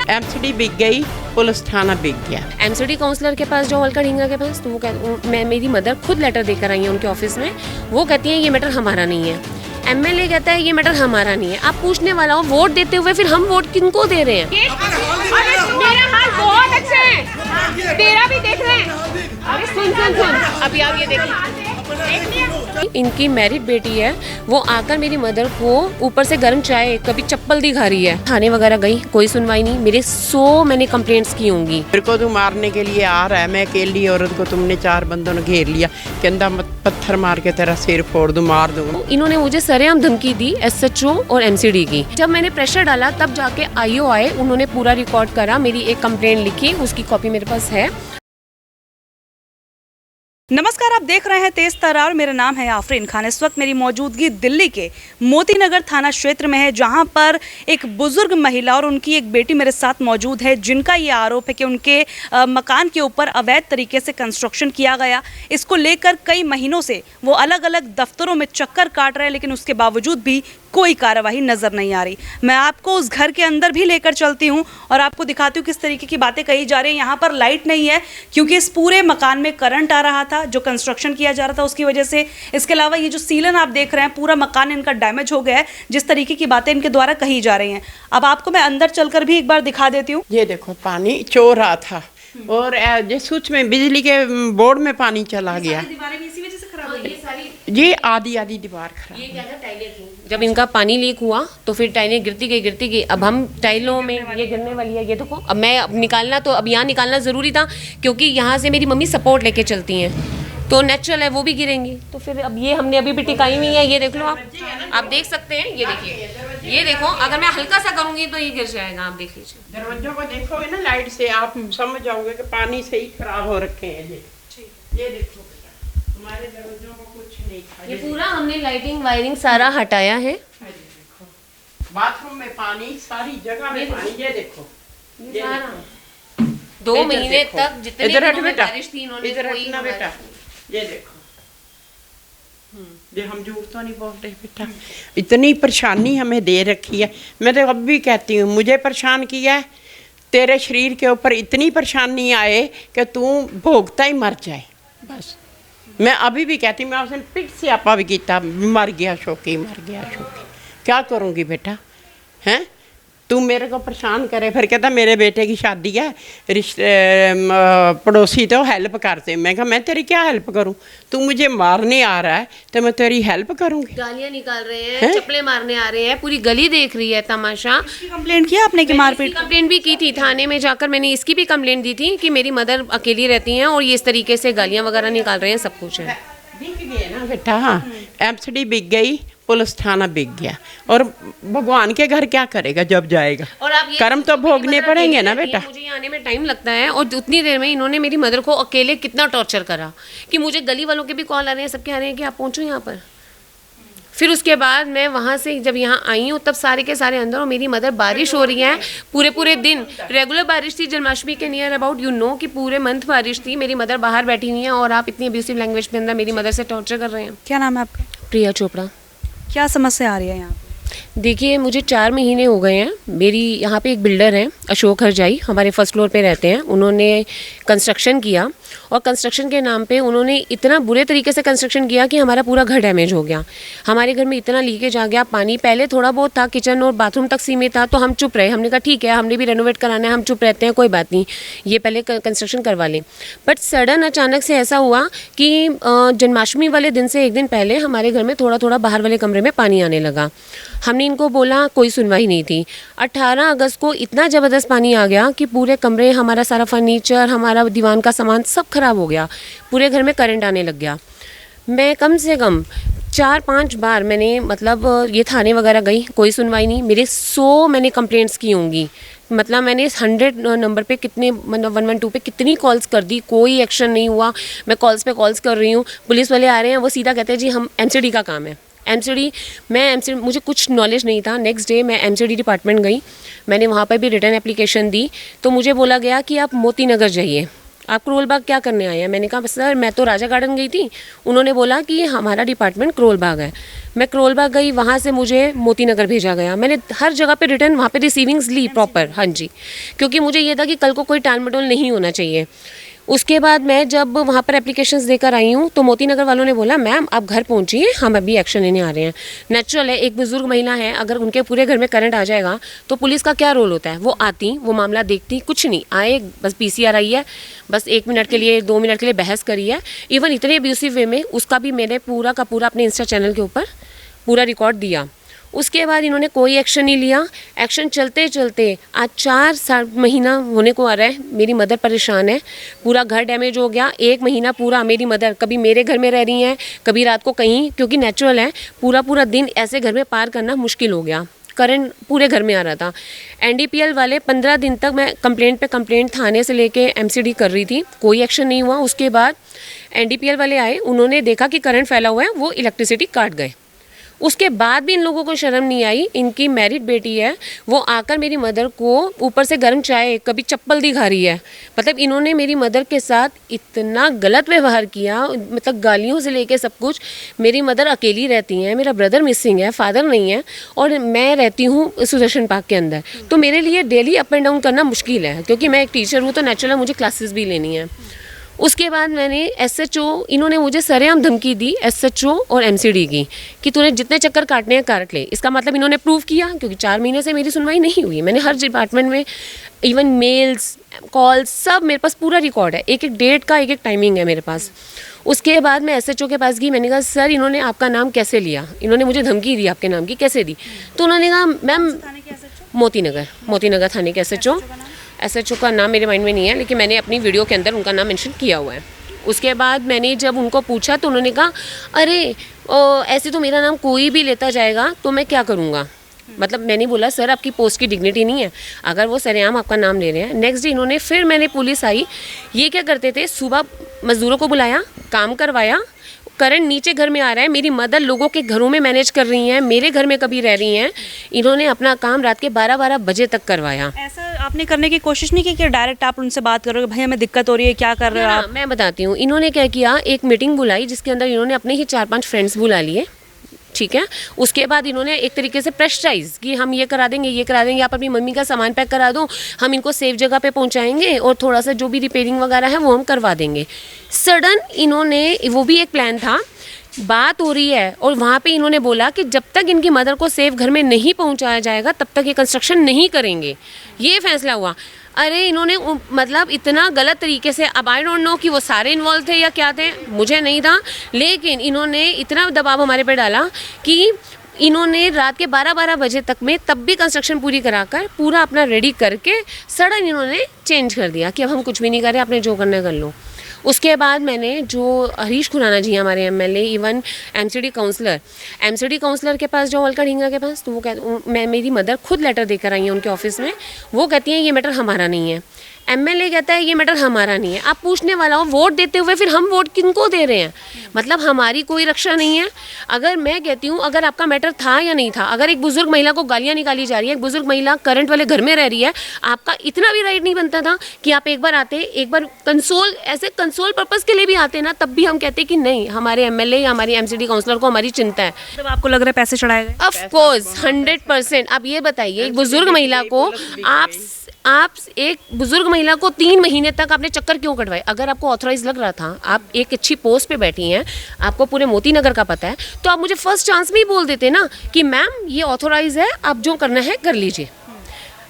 MCD बिक गई, police थाना बिक गया। एमसीडी काउंसलर के पास जाओ, अलका ढींगरा के पास, तो वो मेरी मदर खुद लेटर देकर आई है उनके ऑफिस में। वो कहती है ये मैटर हमारा नहीं है। एमएलए कहता है ये मैटर हमारा नहीं है। आप पूछने वाला हो वोट देते हुए फिर हम वोट किनको दे रहे हैं? मेरा हाल बहुत अच्छा है, तेरा भी देख रहे हैं। अरे सुन अभी आप ये देखिए, इनकी मैरिड बेटी है, वो आकर मेरी मदर को ऊपर से गर्म चाय कभी चप्पल दिखा रही है। थाने वगैरह गई, कोई सुनवाई नहीं। मेरे 100 मैंने कंप्लेंट्स की होंगी। मेरे को तू मारने के लिए आ रहा है, मैं अकेली औरत को तुमने 4 बंदों ने घेर लिया, कहता पत्थर मार के तेरा सिर फोड़ दूं, मार दूंगा। इन्होंने मुझे सरेआम धमकी दी एसएचओ और एमसीडी की। जब मैंने प्रेशर डाला तब जाके आईओ आए, उन्होंने पूरा रिकॉर्ड करा, मेरी एक कंप्लेंट लिखी, उसकी कॉपी मेरे पास है। नमस्कार, आप देख रहे हैं तेज तर्रार। मेरा नाम है आफरीन खान। इस वक्त मेरी मौजूदगी दिल्ली के मोती नगर थाना क्षेत्र में है, जहां पर एक बुजुर्ग महिला और उनकी एक बेटी मेरे साथ मौजूद है, जिनका ये आरोप है कि उनके मकान के ऊपर अवैध तरीके से कंस्ट्रक्शन किया गया। इसको लेकर कई महीनों से वो अलग अलग दफ्तरों में चक्कर काट रहे हैं, लेकिन उसके बावजूद भी कोई कार्यवाही नजर नहीं आ रही। मैं आपको उस घर के अंदर भी लेकर चलती हूँ और आपको दिखाती हूँ किस तरीके की बातें कही जा रही हैं। यहाँ पर लाइट नहीं है क्योंकि इस पूरे मकान में करंट आ रहा था, जो कंस्ट्रक्शन किया जा रहा था उसकी वजह से। इसके अलावा ये जो सीलन आप देख रहे हैं, पूरा मकान इनका डैमेज हो गया है, जिस तरीके की बातें इनके द्वारा कही जा रही हैं। अब आपको मैं अंदर चलकर भी एक बार दिखा देती हूँ। ये देखो, पानी चो रहा था और ये स्विच में बिजली के बोर्ड में पानी चला गया। दीवारें भी इसी वजह से खराब हो गई। ये आधी दीवार खराब। ये क्या था, टाइलें थी। जब इनका पानी लीक हुआ तो फिर टाइलें गिरती गई। अब हम टाइलों में ये गिरने वाली है, ये देखो। अब मैं निकालना तो अब यहाँ निकालना ज़रूरी था, क्योंकि यहाँ से मेरी मम्मी सपोर्ट लेके चलती हैं, तो नेचुरल है वो भी गिरेंगी। तो फिर अब ये हमने अभी भी टिकाई हुई है। ये देख लो, आप देख सकते हैं। ये देखिए, ये देखो, अगर मैं हल्का सा करूँगी तो ये गिर जाएगा। आप देख लीजिए, दरवाजों को देखोगे ना लाइट से, आप समझ जाओगे कि पानी से ही खराब हो रखे हैं। ये देखो, हमारे दरवाजों को कुछ नहीं था। ये पूरा हमने लाइटिंग वायरिंग सारा हटाया है। बाथरूम में पानी, सारी जगह में पानी। ये देखो, ये सारा 2 महीने तक जितने बारिश थी, इन्होंने कोई बेटा, ये देखो। ये हम झूठ तो नहीं बोल रहे बेटा, इतनी परेशानी हमें दे रखी है। मैं तो अब भी कहती हूँ, मुझे परेशान किया है, तेरे शरीर के ऊपर इतनी परेशानी आए कि तू भोगता ही मर जाए। बस मैं अभी भी कहती हूँ, मैं उसने पिट से आपा भी किया, मर गया शोकी, क्या करूँगी बेटा? हैं, तू मेरे को परेशान करे, फिर कहता मेरे बेटे की शादी है, रिश्ते पड़ोसी तो हेल्प करते। मैं कहा मैं तेरी क्या हेल्प करूं? तू मुझे मारने आ रहा है तो मैं तेरी हेल्प करूंगी? गालियां निकाल रहे हैं, चप्पलें मारने आ रहे हैं, पूरी गली देख रही है तमाशा। कंप्लेंट किया आपने कि मारपीट? कंप्लेंट भी की थी थाने में जाकर, मैंने इसकी भी कंप्लेंट दी थी कि मेरी मदर अकेली रहती हैं और ये इस तरीके से गालियाँ वगैरह निकाल रहे हैं, सब कुछ है। बिक गए ना बेटा, हाँ, एमसीडी बिक गई, पुलिस थाना बिक गया। और भगवान के घर क्या करेगा जब जाएगा? और आप कर्म तो भोगने पड़ेंगे ना बेटा। मुझे यहाँ आने में टाइम लगता है, और उतनी देर में इन्होंने मेरी मदर को अकेले कितना टॉर्चर करा कि मुझे गली वालों के भी कॉल आ रहे हैं, सबके आ रहे हैं कि आप पहुँचो यहाँ पर। फिर उसके बाद मैं वहाँ से जब यहाँ आई हूँ तब सारे के सारे अंदर, और मेरी मदर, बारिश हो रही है पूरे दिन, रेगुलर बारिश थी जन्माष्टमी के नियर अबाउट, कि पूरे मंथ बारिश थी। मेरी मदर बाहर बैठी हुई हैं और आप इतनी अब्यूसिव लैंग्वेज के अंदर मेरी मदर से टॉर्चर कर रहे हैं। क्या नाम है आपका? प्रिया चोपड़ा। क्या समस्या आ रही है यहाँ पे? देखिए, मुझे 4 महीने हो गए हैं। मेरी यहाँ पे एक बिल्डर हैं, अशोक हरजाई, हमारे फर्स्ट फ्लोर पे रहते हैं। उन्होंने कंस्ट्रक्शन किया और कंस्ट्रक्शन के नाम पे उन्होंने इतना बुरे तरीके से कंस्ट्रक्शन किया कि हमारा पूरा घर डैमेज हो गया। हमारे घर में इतना लीकेज आ गया, पानी पहले थोड़ा बहुत था, किचन और बाथरूम तक सीमित था, तो हम चुप रहे। हमने कहा ठीक है, हमने भी रेनोवेट कराना है, हम चुप रहते हैं, कोई बात नहीं, ये पहले कंस्ट्रक्शन करवा लें। बट सडन अचानक से ऐसा हुआ कि जन्माष्टमी वाले दिन से 1 दिन पहले हमारे घर में थोड़ा थोड़ा बाहर वाले कमरे में पानी आने लगा। हमने इनको बोला, कोई सुनवाई नहीं थी। 18 अगस्त को इतना ज़बरदस्त पानी आ गया कि पूरे कमरे, हमारा सारा फर्नीचर, हमारा दीवान का सामान सब खराब हो गया। पूरे घर में करंट आने लग गया। मैं कम से कम 4-5 बार मैंने मतलब ये थाने वगैरह गई, कोई सुनवाई नहीं। मेरे 100 मैंने कंप्लेंट्स की होंगी, मतलब मैंने 100 नंबर पे कितने, मतलब 112 पे कितनी कॉल्स कर दी, कोई एक्शन नहीं हुआ। मैं कॉल्स पे कॉल्स कर रही हूँ, पुलिस वाले आ रहे हैं, वो सीधा कहते हैं जी हम एमसीडी का काम है। मुझे कुछ नॉलेज नहीं था। नेक्स्ट डे मैं एमसीडी डिपार्टमेंट गई, मैंने वहाँ पर भी रिटर्न एप्लीकेशन दी, तो मुझे बोला गया कि आप मोती नगर जाइए। आप करोल बाग क्या करने आए हैं? मैंने कहा सर मैं तो राजा गार्डन गई थी, उन्होंने बोला कि हमारा डिपार्टमेंट करोल बाग है। मैं करोल बाग गई, वहाँ से मुझे मोती नगर भेजा गया। मैंने हर जगह पे रिटर्न वहाँ पे रिसीविंग्स ली प्रॉपर, हाँ जी, क्योंकि मुझे ये था कि कल को कोई टाल मटोल नहीं होना चाहिए। उसके बाद मैं जब वहाँ पर एप्लीकेशंस देकर आई हूँ तो मोती नगर वालों ने बोला मैम आप घर पहुँचिए, हम अभी एक्शन लेने आ रहे हैं। नेचुरल है, एक बुजुर्ग महिला है, अगर उनके पूरे घर में करंट आ जाएगा तो पुलिस का क्या रोल होता है? वो आती, वो मामला देखती, कुछ नहीं आए, बस PCR आई है, बस 1 मिनट के लिए 2 मिनट के लिए बहस करी है। इवन इतने अब्यूसिव वे में, उसका भी मैंने पूरा का पूरा अपने इंस्टा चैनल के ऊपर पूरा रिकॉर्ड दिया। उसके बाद इन्होंने कोई एक्शन नहीं लिया। एक्शन चलते चलते आज 4 महीना होने को आ रहा है, मेरी मदर परेशान है, पूरा घर डैमेज हो गया। 1 महीना पूरा मेरी मदर कभी मेरे घर में रह रही हैं, कभी रात को कहीं, क्योंकि नेचुरल है, पूरा दिन ऐसे घर में पार करना मुश्किल हो गया। करंट पूरे घर में आ रहा था। NDPL वाले 15 दिन तक मैं कंप्लेंट पे कंप्लेंट थाने से लेके MCD कर रही थी, कोई एक्शन नहीं हुआ। उसके बाद NDPL वाले आए, उन्होंने देखा कि करंट फैला हुआ है, वो इलेक्ट्रिसिटी काट गए। उसके बाद भी इन लोगों को शर्म नहीं आई। इनकी मैरिड बेटी है, वो आकर मेरी मदर को ऊपर से गर्म चाय, कभी चप्पल दिखा रही है। मतलब इन्होंने मेरी मदर के साथ इतना गलत व्यवहार किया, मतलब गालियों से लेके सब कुछ। मेरी मदर अकेली रहती हैं, मेरा ब्रदर मिसिंग है, फादर नहीं है, और मैं रहती हूँ सुदर्शन पार्क के अंदर। तो मेरे लिए डेली अप एंड डाउन करना मुश्किल है, क्योंकि मैं एक टीचर हूँ तो नेचुरल है, मुझे क्लासेस भी लेनी है। उसके बाद मैंने SHO, इन्होंने मुझे सरेआम धमकी दी SHO और MCD की कि तूने जितने चक्कर काटने हैं काट ले। इसका मतलब इन्होंने प्रूव किया, क्योंकि 4 महीने से मेरी सुनवाई नहीं हुई। मैंने हर डिपार्टमेंट में इवन मेल्स, कॉल्स, सब मेरे पास पूरा रिकॉर्ड है, एक डेट का, एक टाइमिंग है मेरे पास। उसके बाद मैं SHO के पास गई, मैंने कहा सर इन्होंने आपका नाम कैसे लिया? इन्होंने मुझे धमकी दी आपके नाम की, कैसे दी? तो उन्होंने कहा मैम मोती नगर थाने के SHO का नाम मेरे माइंड में नहीं है, लेकिन मैंने अपनी वीडियो के अंदर उनका नाम मेंशन किया हुआ है। उसके बाद मैंने जब उनको पूछा तो उन्होंने कहा अरे ऐसे तो मेरा नाम कोई भी लेता जाएगा तो मैं क्या करूँगा। मतलब मैंने बोला सर आपकी पोस्ट की डिग्निटी नहीं है अगर वो सरेआम आपका नाम ले रहे हैं। नेक्स्ट डे इन्होंने फिर, मैंने पुलिस आई, ये क्या करते थे, सुबह मज़दूरों को बुलाया, काम करवाया, करंट नीचे घर में आ रहा है, मेरी मदर लोगों के घरों में मैनेज कर रही हैं, मेरे घर में कभी रह रही हैं। इन्होंने अपना काम रात के 12-12 बजे तक करवाया। ऐसा आपने करने की कोशिश नहीं की कि डायरेक्ट आप उनसे बात करोगे, भाई हमें दिक्कत हो रही है, क्या कर रहे हो आप? मैं बताती हूँ, इन्होंने क्या किया, एक मीटिंग बुलाई जिसके अंदर इन्होंने अपने ही 4-5 फ्रेंड्स बुला लिए, ठीक है। उसके बाद इन्होंने एक तरीके से प्रेशराइज कि हम ये करा देंगे, आप अपनी मम्मी का सामान पैक करा दो, हम इनको सेफ जगह पे पहुंचाएंगे और थोड़ा सा जो भी रिपेयरिंग वगैरह है वो हम करवा देंगे। सडन इन्होंने, वो भी एक प्लान था, बात हो रही है और वहाँ पे इन्होंने बोला कि जब तक इनकी मदर को सेफ घर में नहीं पहुँचाया जाएगा तब तक ये कंस्ट्रक्शन नहीं करेंगे। ये फैसला हुआ। अरे इन्होंने मतलब इतना गलत तरीके से, अब आई डोंट नो कि वो सारे इन्वॉल्व थे या क्या थे, मुझे नहीं था, लेकिन इन्होंने इतना दबाव हमारे पे डाला कि इन्होंने रात के 12-12 बजे तक में तब भी कंस्ट्रक्शन पूरी कराकर पूरा अपना रेडी करके सडन इन्होंने चेंज कर दिया कि अब हम कुछ भी नहीं कर रहे, आपने जो करना है कर लो। उसके बाद मैंने, जो हरीश खुराना जी हमारे MLA, इवन MCD काउंसलर के पास, जो अलका ढींगरा के पास, तो वो मेरी मदर खुद लेटर देकर आई है उनके ऑफिस में। वो कहती हैं ये मैटर हमारा नहीं है। MLA कहता है ये मैटर हमारा नहीं है। आप पूछने वाला हो, वोट देते हुए फिर हम वोट किनको दे रहे हैं? मतलब हमारी कोई रक्षा नहीं है। अगर मैं कहती हूँ अगर आपका मैटर था या नहीं था, अगर एक बुजुर्ग महिला को गालियाँ निकाली जा रही है, एक बुजुर्ग महिला करंट वाले घर में रह रही है, आपका इतना भी राइट नहीं बनता था कि आप एक बार आते, एक बार कंसोल पर्पज़ के लिए भी आते ना, तब भी हम कहते कि नहीं, हमारे MLA या हमारी MCD काउंसलर को हमारी चिंता है। जब आपको लग रहा है पैसे चढ़ाए गए? Of course 100%। अब ये बताइए, एक बुजुर्ग महिला को आप एक बुजुर्ग महिला को 3 महीने तक आपने चक्कर क्यों कटवाए? अगर आपको ऑथराइज लग रहा था, आप एक अच्छी पोस्ट पे बैठी हैं, आपको पूरे मोती नगर का पता है, तो आप मुझे फर्स्ट चांस में ही बोल देते ना कि मैम ये ऑथराइज है, आप जो करना है कर लीजिए।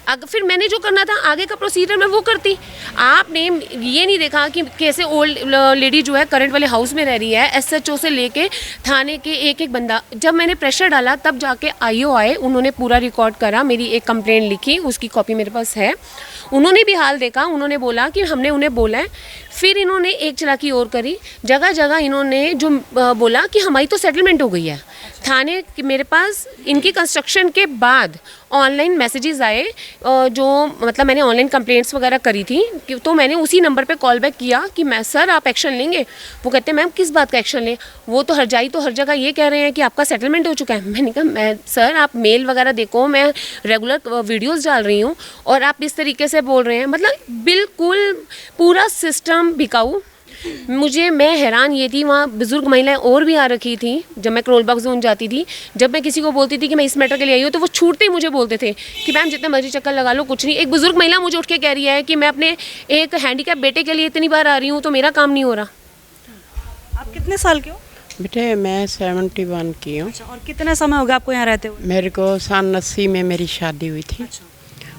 अगर फिर मैंने जो करना था आगे का प्रोसीजर मैं वो करती। आपने ये नहीं देखा कि कैसे ओल्ड लेडी जो है करंट वाले हाउस में रह रही है, SHO से लेके थाने के एक बंदा, जब मैंने प्रेशर डाला तब जाके IO आए, उन्होंने पूरा रिकॉर्ड करा, मेरी एक कंप्लेंट लिखी, उसकी कॉपी मेरे पास है। उन्होंने भी हाल देखा, उन्होंने बोला कि हमने उन्हें बोला है। फिर इन्होंने एक चालाकी और करी, जगह जगह इन्होंने जो बोला कि हमारी तो सेटलमेंट हो गई है, थाने कि मेरे पास इनकी कंस्ट्रक्शन के बाद ऑनलाइन मैसेजेस आए, जो मतलब मैंने ऑनलाइन कंप्लेंट्स वगैरह करी थी तो मैंने उसी नंबर पे कॉल बैक किया कि मैं सर आप एक्शन लेंगे। वो कहते हैं मैम किस बात का एक्शन लें, वो तो हर जगह ये कह रहे हैं कि आपका सेटलमेंट हो चुका है। मैंने कहा मैं सर आप मेल वगैरह देखो, मैं रेगुलर वीडियोस डाल रही हूँ और आप इस तरीके से बोल रहे हैं, मतलब बिल्कुल पूरा सिस्टम बिकाऊ। मैं हैरान ये थी, वहाँ बुजुर्ग महिलाएं और भी आ रखी थी जब मैं करोलबाग जोन जाती थी। जब मैं किसी को बोलती थी कि मैं इस मैटर के लिए आई हूँ तो वो छूटते ही मुझे बोलते थे कि मैम जितना मर्जी चक्कर लगा लो कुछ नहीं। एक बुजुर्ग महिला मुझे उठ के कह रही है कि मैं अपने एक हैंडीकैप बेटे के लिए इतनी बार आ रही हूँ तो मेरा काम नहीं हो रहा। आप कितने साल के हो? बेटे मैं 71 की हूँ। अच्छा, और कितना समय हो गया आपको यहाँ रहते हुए? मेरे को सन 80 में मेरी शादी हुई थी।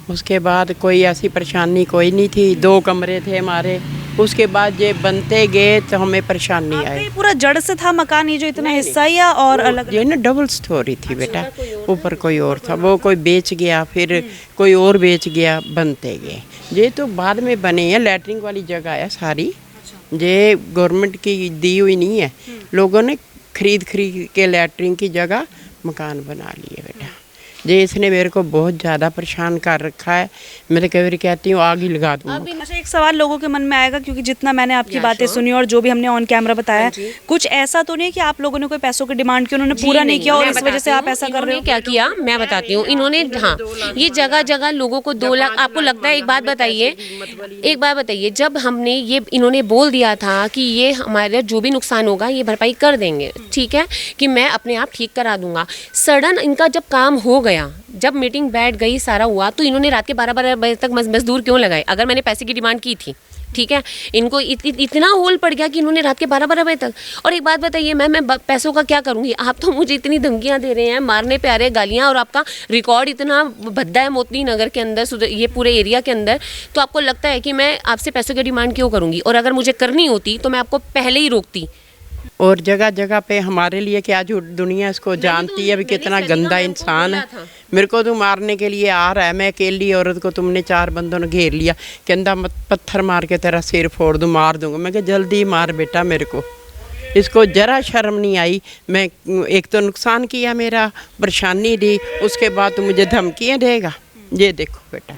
उसके बाद कोई ऐसी परेशानी कोई नहीं थी, 2 कमरे थे हमारे। उसके बाद ये बनते गए तो हमें परेशानी आपका आई। ये पूरा जड़ से था मकान, ये जो इतना हिस्सा या और अलग? ये ना डबल स्टोरी थी बेटा, ऊपर कोई और था, वो कोई बेच गया, फिर कोई और बेच गया, बनते गए। ये तो बाद में बने हैं, लैटरिन वाली जगह है सारी, ये गवर्नमेंट की दी हुई नहीं है, लोगों ने खरीद के लैटरिन की जगह मकान बना लिए बेटा। ये इसने मेरे को बहुत ज़्यादा परेशान कर रखा है। मैं तो कई बार कहती हूँ आग ही लगा दूँ। अच्छा, एक सवाल लोगों के मन में आएगा, क्योंकि जितना मैंने आपकी बातें सुनी और जो भी हमने ऑन कैमरा बताया, कुछ ऐसा तो नहीं कि आप लोगों ने कोई पैसों की डिमांड की, उन्होंने पूरा नहीं किया और इस वजह से आप ऐसा कर रहे हो? क्या किया मैं बताती हूँ। इन्होंने हाँ ये जगह जगह लोगों को 2 लाख, आपको लगता है, एक बात बताइए, जब हमने ये इन्होंने बोल दिया था कि ये हमारे जो भी नुकसान होगा ये भरपाई कर देंगे, ठीक है, कि मैं अपने आप ठीक करा दूंगा। सडन इनका जब काम हो गया, जब मीटिंग बैठ गई, सारा हुआ, तो इन्होंने रात के 12 बजे तक मजदूर क्यों लगाए? अगर मैंने पैसे की डिमांड की थी, ठीक है, इनको इतना होल पड़ गया कि इन्होंने रात के 12 बजे तक। और एक बात बताइए मैं पैसों का क्या करूंगी? आप तो मुझे इतनी धमकियां दे रहे हैं, मारने पे आ रहे हैं, गालियां, और आपका रिकॉर्ड इतना भद्दा है मोती नगर के अंदर, ये पूरे एरिया के अंदर, तो आपको लगता है कि मैं आपसे पैसों की डिमांड क्यों करूंगी? और अगर मुझे करनी होती तो मैं आपको पहले ही रोकती। और जगह जगह पे हमारे लिए क्या, जो दुनिया इसको जानती है अभी कितना गंदा इंसान है। मेरे को तो मारने के लिए आ रहा है, मैं अकेली औरत को तुमने 4 बंदों ने घेर लिया, कहता मत पत्थर मार के तेरा सिर फोड़ दूँ, मार दूँगा। मैं कहा जल्दी मार बेटा मेरे को। इसको जरा शर्म नहीं आई। मैं एक तो नुकसान किया मेरा, परेशानी दी, उसके बाद तो मुझे धमकियाँ देगा। ये देखो बेटा।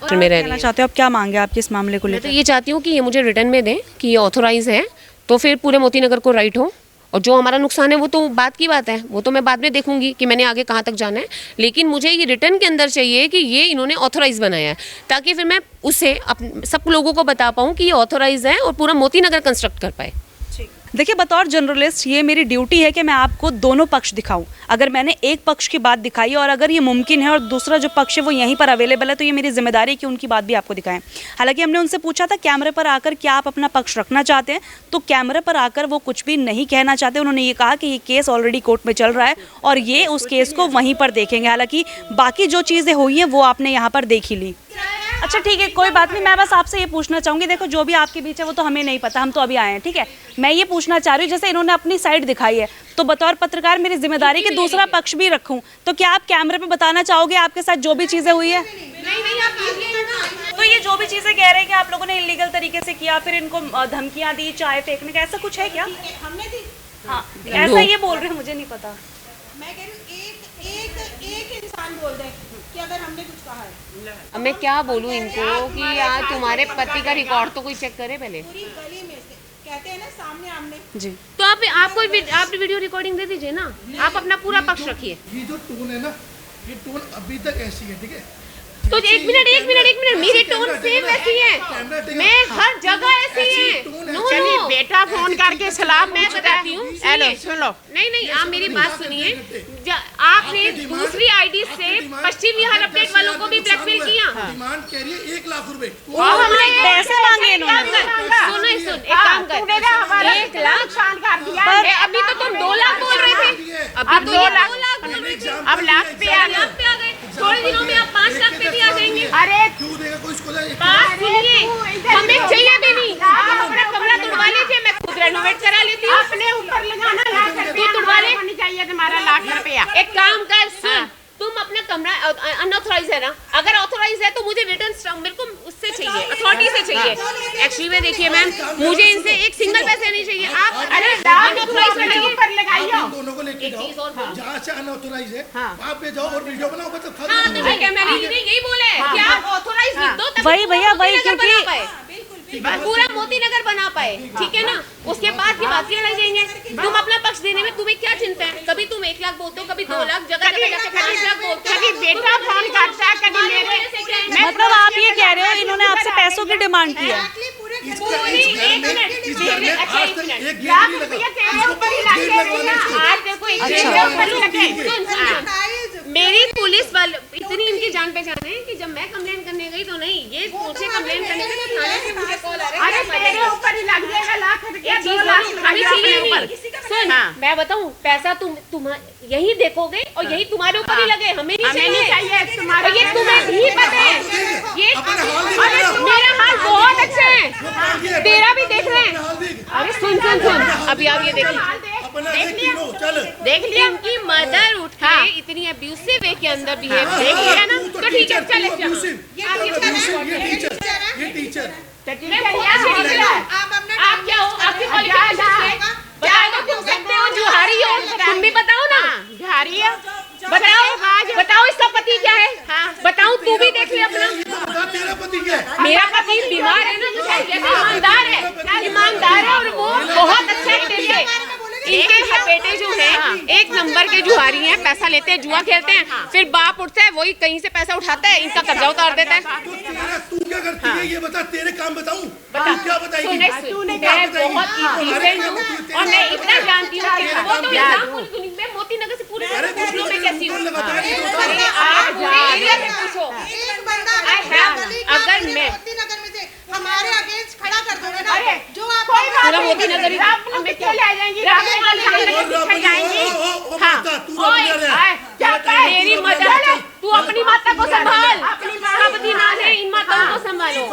कहना चाहते हो आप, क्या मांगे आपके इस मामले को मैं लेकर? तो ये चाहती हूँ कि ये मुझे रिटर्न में दें कि ये ऑथोराइज है, तो फिर पूरे मोती नगर को राइट हो। और जो हमारा नुकसान है वो तो बात की बात है, वो तो मैं बाद में देखूंगी कि मैंने आगे कहाँ तक जाना है, लेकिन मुझे ये रिटर्न के अंदर चाहिए कि ये इन्होंने ऑथोराइज बनाया है, ताकि फिर मैं उसे सब लोगों को बता पाऊँ कि ये ऑथोराइज है और पूरा मोती नगर कंस्ट्रक्ट कर पाए। देखिए, बतौर जर्नलिस्ट ये मेरी ड्यूटी है कि मैं आपको दोनों पक्ष दिखाऊं। अगर मैंने एक पक्ष की बात दिखाई और अगर ये मुमकिन है और दूसरा जो पक्ष है वो यहीं पर अवेलेबल है, तो ये मेरी जिम्मेदारी है कि उनकी बात भी आपको दिखाएं। हालांकि हमने उनसे पूछा था कैमरे पर आकर क्या आप अपना पक्ष रखना चाहते हैं, तो कैमरे पर आकर वो कुछ भी नहीं कहना चाहते। उन्होंने ये कहा कि ये केस ऑलरेडी कोर्ट में चल रहा है और ये उस केस को वहीं पर देखेंगे। हालांकि बाकी जो चीज़ें हुई हैं वो आपने यहाँ पर देख ही ली। अच्छा ठीक है, कोई बात नहीं, मैं बस आपसे ये पूछना चाहूँगी, देखो जो भी आपके बीच है वो तो हमें नहीं पता, हम तो अभी आए हैं, ठीक है। मैं ये पूछना चाह रही हूँ, जैसे इन्होंने अपनी साइड दिखाई है, तो बतौर पत्रकार मेरी जिम्मेदारी कि दूसरा पक्ष भी रखूँ, तो क्या आप कैमरे पे बताना चाहोगे आपके साथ जो भी चीज़ें हुई है? नहीं आप तो ये जो भी चीज़ें कह रहे हैं कि आप लोगों ने इलीगल तरीके से किया, फिर इनको धमकियाँ दी, चाय फेंकने का, ऐसा कुछ है क्या? हमने दी। हाँ, ऐसा ये बोल रहे हैं, मुझे नहीं पता। मैं कह रही हूँ एक इंसान बोल दे कि अगर हमने कुछ कहा है। अब मैं क्या बोलूँ इनको कि यार तुम्हारे पति का रिकॉर्ड तो कोई चेक करे पहले। पूरी गली में से कहते हैं ना, सामने आमने। जी, तो आप वीडियो रिकॉर्डिंग दे दीजिए ना, आप अपना पूरा पक्ष रखिए। ये जो टोन है ना, ये टोन अभी तक ऐसी है, ठीक है। तो एक मिनट, मेरी टोन सेम ऐसी है, मैं हर जगह ऐसी है। चलिए बेटा फोन करके सलाम मैं बताती हूँ, हेलो सुनो। नहीं आप मेरी बात सुनिए। आपने दूसरी आईडी से पश्चिम बिहार अपडेट वालों को भी ब्लैकमेल किया। डिमांड कह रही है 1 लाख रुपए। पैसे मांगे इन्होंने। सुन एक काम कर, 1 लाख, अभी तो तुम 2 लाख बोल रहे थे, अभी तो 2 लाख बोल रहे थे, अब लाख पे आ गए। थोड़े दिनों में आप 5 लाख पे भी आ जाएंगे। अरे क्यों देगा कोई इसको? बात सुनिए, हमें चाहिए भी नहीं, आप अपना कमरा तुड़वा लीजिए, मैं खुद रेनोवेट करा लेती हूँ। अपने ऊपर लगाना, तू तुड़वा ले, होनी चाहिए तुम्हारा 1 लाख रुपया। एक काम कर, सुन, तुम अपना कमरा अनऑथराइज है ना, अगर ऑथराइज है तो मुझे रिटर्न मेरे को उससे चाहिए, अथॉरिटी से चाहिए। एक्चुअली में देखिए मैम, मुझे इनसे एक सिंगल पैसे नहीं चाहिए। आप अनऑथराइज ऊपर लगाइए। आप इन दोनों को लेके जाओ, जहाँ से अनऑथोराइज है वहाँ पे जाओ और वीडियो बनाओ, मतलब हाँ, तो ठीक है, मैंने यही बोला है कि आप ऑथोराइज लिख दो, तभी वही भैया, वही, मोती नगर क्योंकि- बना पाए, पूरा मोती नगर बना पाए, ठीक है ना। उसके बाद की बातें लग जाएंगे। तुम अपना पक्ष देने में तुम्हें क्या चिंता है? कभी तुम 1 लाख बोलते हो, कभी 2 लाख, जगह जगह जाके 5 लाख बोलते हो। कभी बेटा फोन करता है, कभी मेरे मतलब आप ये कह रहे हो इन्होंने आपसे पैसों की डिमांड की है? इस घर में आज तक एक गेट लाख नहीं लगा, रुपया तेरे इसको ऊपर ही गेट लगे लगवाना है इसको। आज देखो एक अच्छा। तेरे ऊपर ही लगे। सुन, सुन, मेरी पुलिस वाले इतनी इनकी जान पहचान है कि जब मैं कंप्लेंट करने गई तो नहीं, ये मुझे कंप्लेंट करने गई तो थाने से मुझे कॉल आ रहा है। अरे तेरे ऊपर ही लग जाएगा लाख रुपया, 2 लाख अभी रुपया सुनिए अपने नहीं। ऊपर। सुन, हाँ। मैं बताऊं, पैसा तुम यही देखोगे और यही तुम्हारे ऊपर ही लगे, हमें नहीं चाहिए। तुम्हारा और ये तुम्हें भी पता है, ये अपना हाल देख अरे लेना। मेरा हाल बहुत अच्छा है, है, तेरा भी देख रहे अपना हैं। हाल देख, अरे सुन, अभी आप ये देखिए, अपना देख तीनों, चल देख लिया। इनकी मदर उठ के इतनी अब्यूसिव वे के अंदर बिहेव देख लिया ना, तू तो ठीक है, चले चलो। ये टीचर आप क्या हो? आपकी क्वालिफिकेशन है? बताओ, तुम सकते हो, जुहारी हो, तुम भी बताओ ना। झाड़ी है। बताओ इसका पति क्या है? बताओ, तू भी देख ले अपना। तेरा पति क्या है? मेरा पति बीमार है ना, तो ईमानदार है और वो बहुत अच्छा है। इनके बेटे जो हैं 1 नंबर के जुआरी हैं, पैसा लेते हैं, जुआ खेलते हैं, फिर बाप उठता है, वही कहीं से पैसा उठाता है, इनका कर्जा उतार देता है। तू क्या करती है ये बता, तेरे काम बताऊं? तू क्या बताएगी? मैं बहुत डिसेंट हूँ और मैं इतना जानती हूँ कि वो तो एग्जाम्पल मैं मोती नगर से पूरे फैसलों में कैसी हूँ। अरे आप पूरे एरिया से पूछो, अगर मैं हमारे अगेंस्ट खड़ा कर दोगे ना, अरे, जो आप पूरा मोती नगर ही में क्यों ले जाएंगी? मेरी मदर, तू अपनी माता को संभाल, सब दिन आ रहे इन माताओं को संभालो। अब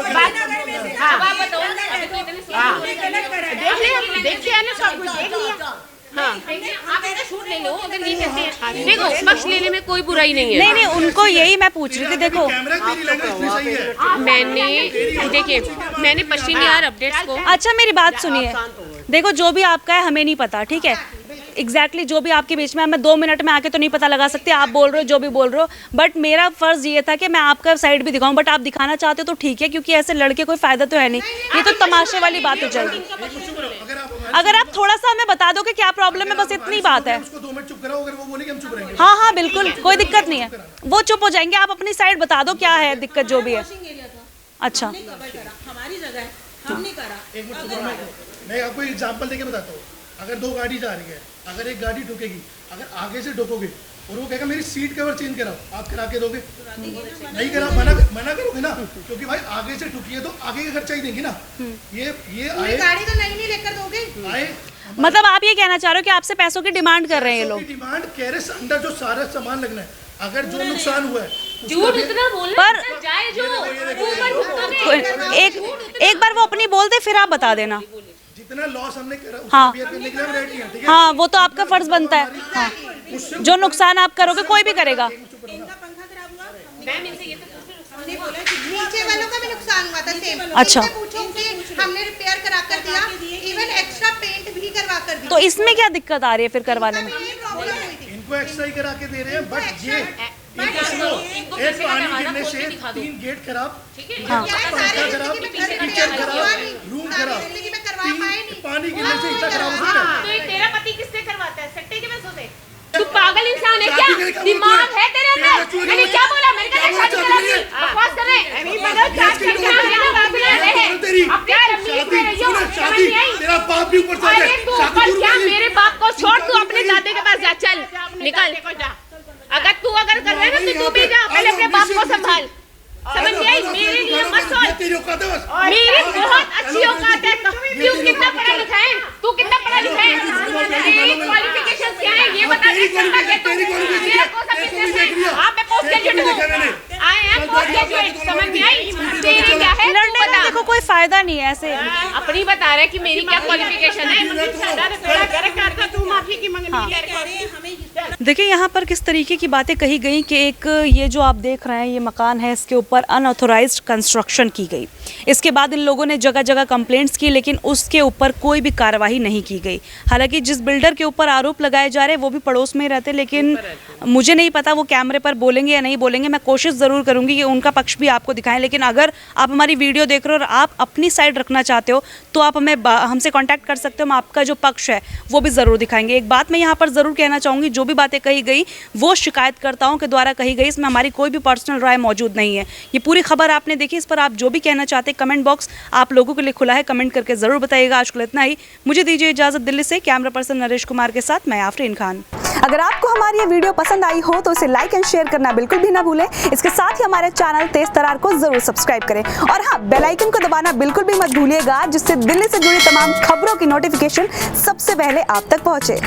आप बताओ, अभी तो इतने देख लिया ना, सब कुछ देख लिया। आप इनका शूट ले लो, अगर ये कहते हैं। देखो, पक्ष लेने में कोई बुराई नहीं है। नहीं, उनको यही मैं पूछ रही थी। देखो, मैंने पश्चिम बिहार अपडेट्स को अच्छा मेरी बात सुनिए। देखो, जो भी आपका है हमें नहीं पता, ठीक है? एग्जैक्टली जो भी आपके बीच में है, मैं 2 मिनट में आके तो नहीं पता लगा सकती। आप बोल रहे हो जो भी बोल रहे हो, बट मेरा फर्ज ये था कि मैं आपका साइड भी दिखाऊं। बट आप दिखाना चाहते हो तो ठीक है, क्योंकि ऐसे लड़के कोई फायदा तो है नहीं। ये तो तमाशे वाली बात हो जाएगी। अगर आप थोड़ा सा हमें बता दो कि क्या प्रॉब्लम है, बस इतनी बात है। उसको 2 मिनट चुप कराओ, अगर वो बोले कि हम चुप रहेंगे। हाँ, बिल्कुल, कोई दिक्कत नहीं है। वो चुप हो जाएंगे। आप अपनी साइड बता दो क्या है दिक्कत, जो भी है। अच्छा, हमारी जगह है, हम नहीं करा। एक मिनट चुप रहो, मैं आपको एग्जांपल देके बताता हूँ। अगर 2 गाड़ी जा रही है, अगर एक गाड़ी ठोकेगी, अगर आगे से ठोकोगे और वो कहेगा मेरी सीट कवर चेंज कराओ, आप करा के दोगे? नहीं करा, मना करोगे ना, क्योंकि भाई आगे से ठुकी है तो आगे का खर्चा ही देंगे ना। ये आए गाड़ी तो नई लेकर दोगे। आए मतलब आप ये कहना चाह रहे हो कि आपसे पैसों की डिमांड कर रहे हैं ये लोग? डिमांड कैरेस अंडर जो सारा सामान लगना है, अगर जो नुकसान हुआ है झूठ इतना बोलना पर- जाए जो ऊपर भुगतोगे। एक बार वो अपनी बोल दे, फिर आप बता देना। जितना लॉस हमने करा उसको हाँ। बेयर करने के लिए हम रेडी हैं, ठीक है? हाँ, वो तो आपका फर्ज बनता है। हाँ, जो नुकसान आप करोगे कोई भी करेगा। मैम इनसे ये तो पूछ रही हूँ, हमने बोला कि नीचे वालों का भी नुकसान हुआ था सेम। अच्छा। इनसे पूछो कि हमने रिपेयर करा कर दिया, इवन एक्स्ट्रा पेंट भी करवा कर दिया। तो इसमें क्या दिक्कत आ रही है फिर करवाने में? ये प्रॉब्लम हुई थी। इनको एक्स्ट्रा ही करा के दे रहे हैं, बट ये इनको सुनो, इनको एक पीछे का पानी दरवाजा गिरने खोल से के दिखा दो। 3 गेट खराब, ठीक है, हाँ। क्या है, पंखा सारी खराब, जिंदगी में घर किचन रिपेयर खराब, हुआ नहीं, रूम सारी खराब, जिंदगी में करवा पाए नहीं। पानी गिरने से इतना खराब हो सकता है। तो ये तेरा पति किससे करवाता है? सट्टे के पैसों से? तू पागल इंसान है शादी क्या? करे क्या दिमाग बोलते है तेरे हैं? अंदर? मैंने क्या बोला? मैंने कहा क्या शादी बोला? करा दी। बकवास कर रहे हैं। तेरी अपने रमीज में रहियो, समझ शादी नहीं आई? तेरा बाप भी ऊपर साथ है। अरे तू शादी ऊपर शुरू क्या? कर ली। मेरे बाप को छोड़, तू अपने दादे के पास जा, चल निकल। अगर तू कर रहा है ना तो तू भी जा, पहले अपने बाप को संभाल। समझ नहीं आई? मेरे लिए मत सोच। तेरी औकात है बस। मेरी बहुत अच्छी औकात है। तू कितना पढ़ा लिखा है? तू कितना पढ़ा लिखा है? तेरी क्वालिफिकेशंस क्या है ये बता दे। मेरा कोर्स अभी से है। हाँ, मैं पोस्ट ग्रेजुएट हूँ। I am post graduate. समझ नहीं आई? तेरी क्या है? लड़ने में बता। देखो कोई फायदा नहीं है ऐसे। अपनी बता रहे कि मेरी क्या क्वालिफिकेशन है। तू माफी की मंगनी देखिए यहाँ पर किस तरीके की बातें कही गई कि एक ये जो आप देख रहे हैं ये मकान है, इसके ऊपर अनऑथोराइज्ड कंस्ट्रक्शन की गई। इसके बाद इन लोगों ने जगह जगह कंप्लेंट्स की, लेकिन उसके ऊपर कोई भी कार्रवाई नहीं की गई। हालांकि जिस बिल्डर के ऊपर आरोप लगाए जा रहे हैं वो भी पड़ोस में ही रहते, लेकिन मुझे नहीं पता वो कैमरे पर बोलेंगे या नहीं बोलेंगे। मैं कोशिश ज़रूर करूँगी कि उनका पक्ष भी आपको दिखाएं, लेकिन अगर आप हमारी वीडियो देख रहे हो और आप अपनी साइड रखना चाहते हो तो आप हमसे कॉन्टैक्ट कर सकते हो। हम आपका जो पक्ष है वो भी ज़रूर दिखाएंगे। एक बात मैं यहाँ पर ज़रूर कहना चाहूँगी, जो भी बातें कही गई वो शिकायतकर्ताओं के द्वारा कही गई, इसमें हमारी कोई भी पर्सनल राय मौजूद नहीं है। ये पूरी खबर आपने देखी, इस पर आप जो भी कहना चाहते हैं कमेंट बॉक्स आप लोगों के लिए खुला है, कमेंट करके ज़रूर बताइएगा। आज के लिए इतना ही, मुझे दीजिए इजाज़त। दिल्ली से कैमरा पर्सन नरेश कुमार के साथ मैं आफरीन खान। अगर आपको हमारी ये वीडियो पसंद आई हो तो इसे लाइक एंड शेयर करना बिल्कुल भी ना भूलें। इसके साथ ही हमारे चैनल तेज तरार को जरूर सब्सक्राइब करें और हाँ, बेल आइकन को दबाना बिल्कुल भी मत भूलिएगा, जिससे दिल्ली से जुड़ी तमाम खबरों की नोटिफिकेशन सबसे पहले आप तक पहुंचे।